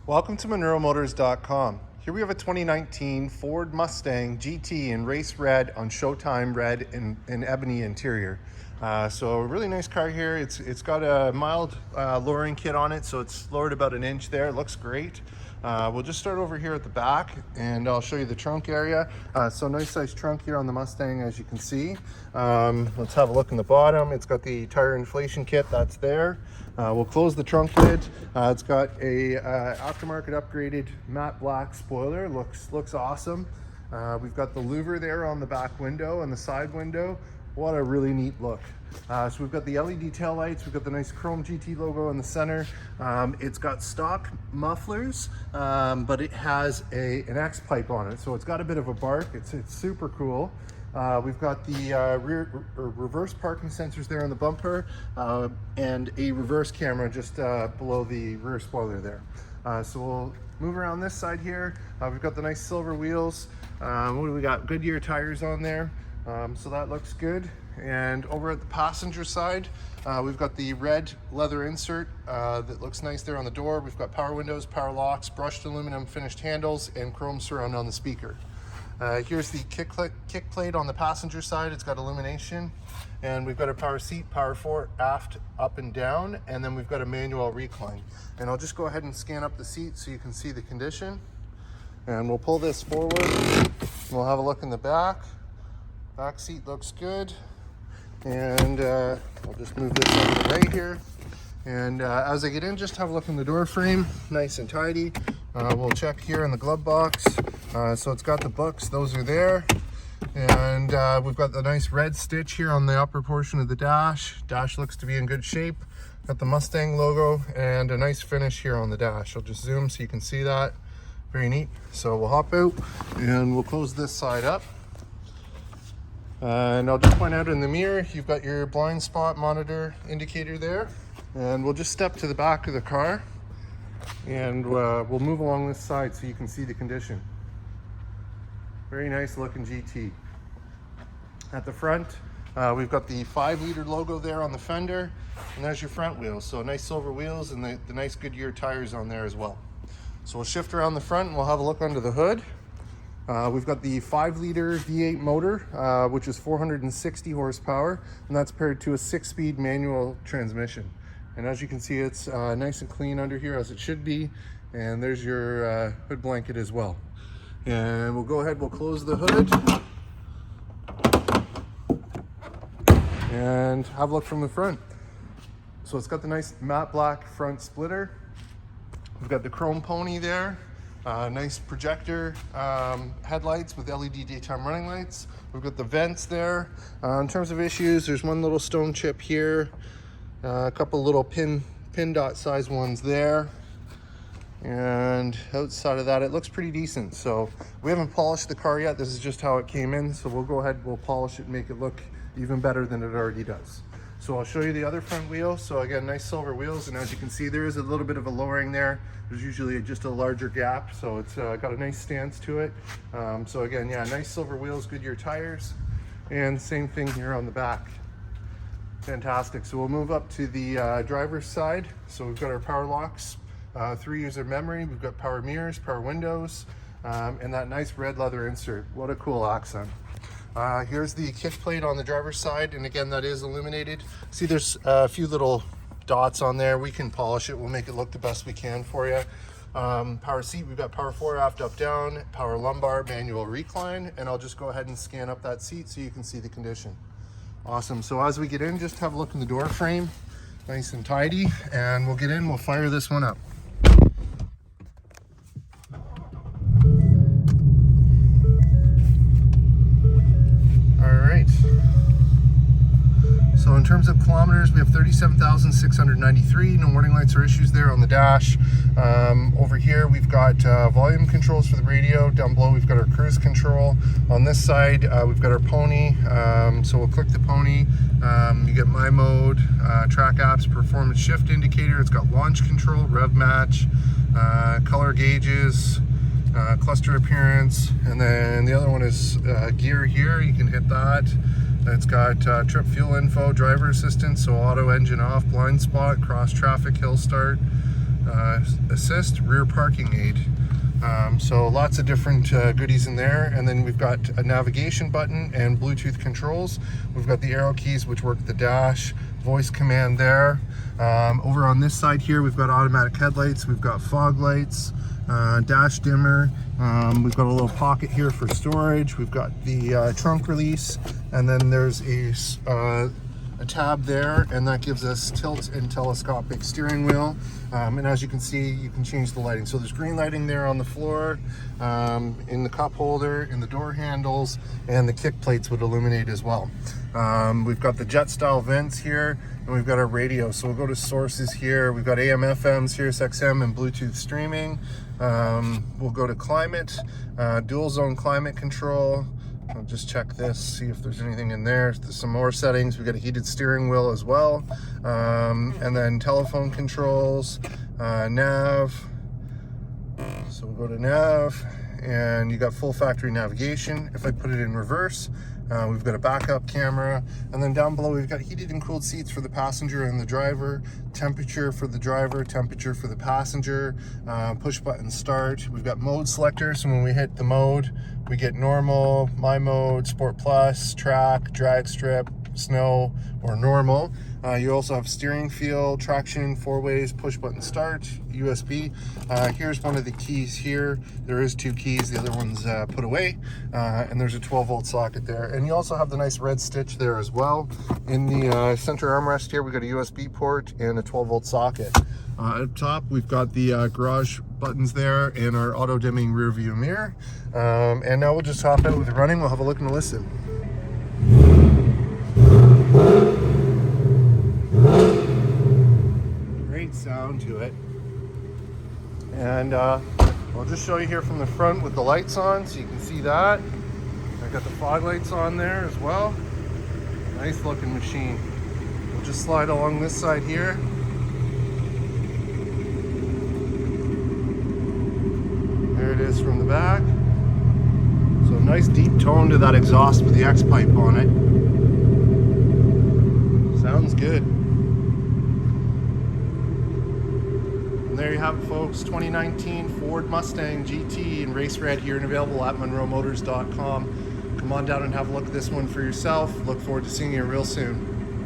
Welcome to MonroeMotors.com. Here we have a 2019 Ford Mustang GT in race red on Showtime red in ebony interior. So a really nice car here. It's got a mild lowering kit on it, so it's lowered about an inch there. It looks great. We'll just start over here at the back and I'll show you the trunk area. So nice size trunk here on the Mustang, as you can see. Let's have a look in the bottom. It's got the tire inflation kit that's there. We'll close the trunk lid. It's got a aftermarket upgraded matte black spoiler. Looks awesome. We've got the louver there on the back window and the side window. What a really neat look. So we've got the LED tail lights, we've got the nice chrome GT logo in the center. It's got stock mufflers, but it has an X pipe on it, so it's got a bit of a bark. It's super cool. We've got the reverse parking sensors there on the bumper, and a reverse camera just below the rear spoiler there. So we'll move around this side here. We've got the nice silver wheels. What do we got? Goodyear tires on there. So that looks good. And over at the passenger side, we've got the red leather insert that looks nice there on the door. We've got power windows, power locks, brushed aluminum finished handles, and chrome surround on the speaker. Here's the kick plate on the passenger side. It's got illumination, and we've got a power seat, power fore, aft, up and down, and then we've got a manual recline. And I'll just go ahead and scan up the seat so you can see the condition. And we'll pull this forward. We'll have a look in the back. Back seat looks good. And I'll just move this out of the way here. And as I get in, just have a look in the door frame, nice and tidy. We'll check here in the glove box. So it's got the books, those are there. And we've got the nice red stitch here on the upper portion of the dash. Dash looks to be in good shape. Got the Mustang logo and a nice finish here on the dash. I'll just zoom so you can see that. Very neat. So we'll hop out and we'll close this side up. And I'll just point out in the mirror, you've got your blind spot monitor indicator there. And we'll just step to the back of the car and we'll move along this side so you can see the condition. Very nice looking GT. At the front, we've got the 5-liter logo there on the fender, and there's your front wheels. So nice silver wheels and the nice Goodyear tires on there as well. So we'll shift around the front and we'll have a look under the hood. We've got the 5-liter V8 motor, which is 460 horsepower, and that's paired to a 6-speed manual transmission. And as you can see, it's nice and clean under here, as it should be. And there's your hood blanket as well. And we'll go ahead, we'll close the hood and have a look from the front. So it's got the nice matte black front splitter. We've got the chrome pony there. Nice projector headlights with LED daytime running lights. We've got the vents there. In terms of issues, there's one little stone chip here, a couple little pin dot size ones there, and outside of that it looks pretty decent. So we haven't polished the car yet. This is just how it came in, so we'll go ahead, we'll polish it and make it look even better than it already does. So I'll show you the other front wheel. So again, nice silver wheels, and as you can see, there is a little bit of a lowering there. There's usually just a larger gap, so it's got a nice stance to it. So again, yeah, nice silver wheels, Goodyear tires, and same thing here on the back. Fantastic. So we'll move up to the driver's side. So we've got our power locks, 3-user memory, we've got power mirrors, power windows, and that nice red leather insert. What a cool accent. Here's the kick plate on the driver's side, and again, that is illuminated. See, there's a few little dots on there. We can polish it, we'll make it look the best we can for you. Power seat, we've got power fore, aft, up, down, power lumbar, manual recline, and I'll just go ahead and scan up that seat so you can see the condition. Awesome. So as we get in, just have a look in the door frame, nice and tidy, and we'll get in, we'll fire this one up. So in terms of kilometers, we have 37,693. No warning lights or issues there on the dash. Over here, we've got volume controls for the radio. Down below, we've got our cruise control. On this side, we've got our pony. So we'll click the pony. You get my mode, track apps, performance shift indicator. It's got launch control, rev match, color gauges, cluster appearance, and then the other one is gear here. You can hit that. It's got trip fuel info, driver assistance, so auto engine off, blind spot, cross traffic, hill start. assist, rear parking aid. So lots of different goodies in there. And then we've got a navigation button and Bluetooth controls. We've got the arrow keys which work the dash, voice command there. Over on this side here, we've got automatic headlights, we've got fog lights, dash dimmer. We've got a little pocket here for storage. We've got the trunk release, and then there's a tab there, and that gives us tilt and telescopic steering wheel. And as you can see, you can change the lighting. So there's green lighting there on the floor, in the cup holder, in the door handles, and the kick plates would illuminate as well. We've got the jet style vents here, and we've got our radio. So we'll go to sources here. We've got AM, FM, Sirius XM, and Bluetooth streaming. We'll go to climate, dual zone climate control. I'll just check this, see if there's anything in there. There's some more settings. We've got a heated steering wheel as well. And then telephone controls, nav. So we'll go to nav, and you got full factory navigation. If I put it in reverse, we've got a backup camera, and then down below we've got heated and cooled seats for the passenger and the driver, temperature for the driver, temperature for the passenger, push button start. We've got mode selector, so when we hit the mode, we get normal, my mode, sport plus, track, drag strip, snow, or normal. You also have steering feel, traction, 4-ways, push button start, USB. Here's one of the keys here. There is 2 keys, the other one's put away. And there's a 12-volt socket there. And you also have the nice red stitch there as well. In the center armrest here, we've got a USB port and a 12-volt socket. Up top, we've got the garage buttons there and our auto dimming rear view mirror. And now we'll just hop out with running. We'll have a look and a listen. Great sound to it. And I'll just show you here from the front with the lights on, so you can see that. I've got the fog lights on there as well. Nice looking machine. We'll just slide along this side here. There it is from the back. So nice deep tone to that exhaust with the X pipe on it. Sounds good. And there you have it, folks. 2019 Ford Mustang GT in race red here and available at MonroeMotors.com. Come on down and have a look at this one for yourself. Look forward to seeing you real soon.